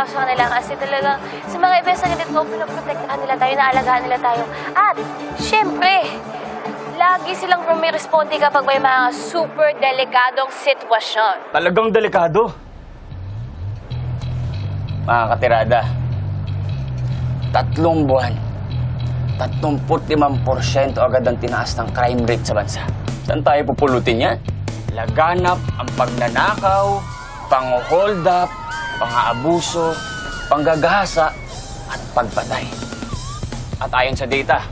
tao sa kanila kasi talagang sa mga events na ganito, pinoprotektahan nila tayo, naalagaan nila tayo. At, syempre, lagi silang rumiresponde kapag may mga super delikadong sitwasyon. Talagang delikado. Mga katirada, 3 buwan, 35% agad ang tinaas ng crime rate sa bansa. Saan tayo pupulutin yan? Laganap ang pagnanakaw, pang-hold up, pang-aabuso, panggagahasa, at pagpatay. At ayon sa data,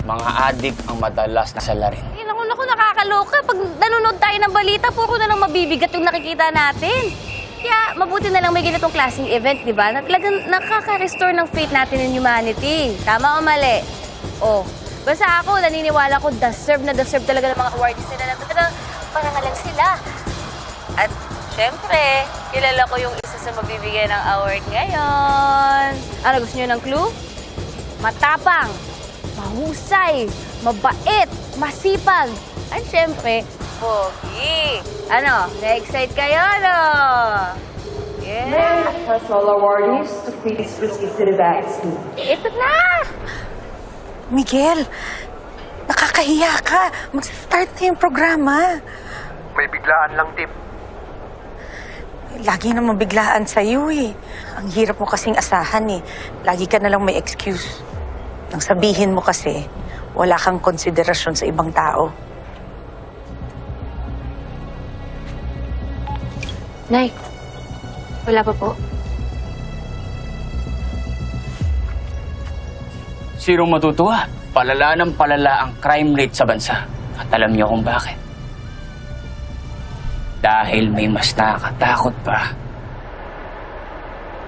mga adik ang madalas na salarin. Naku, nakakaloka. Pag nanonood tayo ng balita, puro na lang mabibigat yung nakikita natin. Kaya mabuti na lang may ganitong klaseng event, di ba? Na talagang nakaka-restore ng faith natin in humanity. Tama o mali? Oh, basta ako, naniniwala ko, deserve talaga ng mga awards nila na talagang parangalan sila. At syempre, kilala ko yung isa sa mabibigay ng award ngayon. Ano, gusto niyo ng clue? Matapang, mahusay, mabait, masipag, at syempre, pogi. Ano, na-excite kayo, no? Yeah. May request all awardees to please proceed to the bags. Ito na! Miguel, nakakahiya ka. Mag-start na yung programa. May biglaan lang, Tip. Lagi namang biglaan sa'yo eh. Ang hirap mo kasing asahan eh. Lagi ka nalang may excuse. Nang sabihin mo kasi, wala kang konsiderasyon sa ibang tao. Nay, wala pa po. Sinong matutuwa? Palala ng palala ang crime rate sa bansa. At alam niyo kung bakit? Dahil may mas nakakatakot pa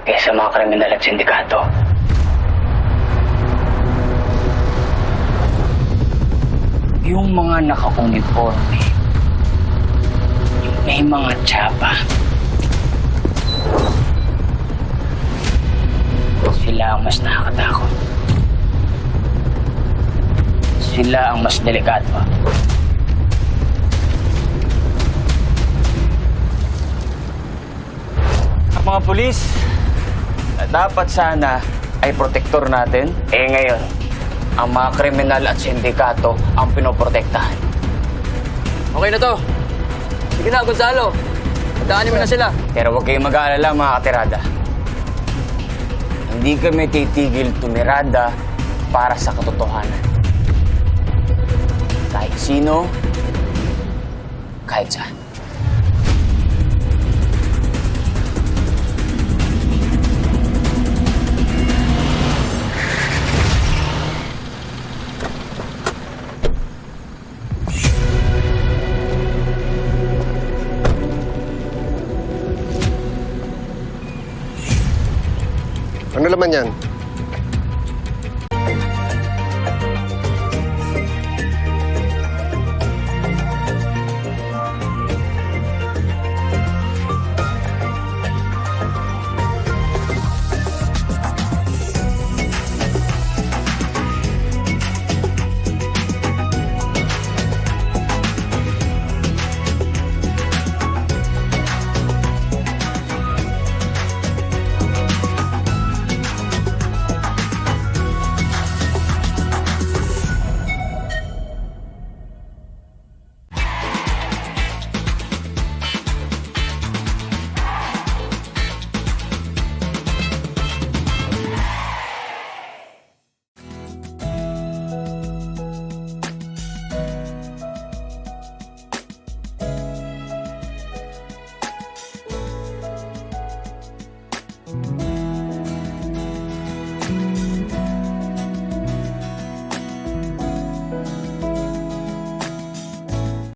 kaysa mga kriminal at sindikato. Yung mga naka-uniforme, yung may mga tsapa, sila ang mas nakakatakot. Sila ang mas delikado. Ang mga pulis, na dapat sana ay protektor natin, ngayon, ang mga kriminal at sindikato ang pinoprotektahan. Okay na to. Sige na, Gonzalo. Daanin mo na sila. Pero huwag kayong mag-aalala, mga katirada. Hindi kami titigil tumirada para sa katotohanan. Kahit sino, kahit saan.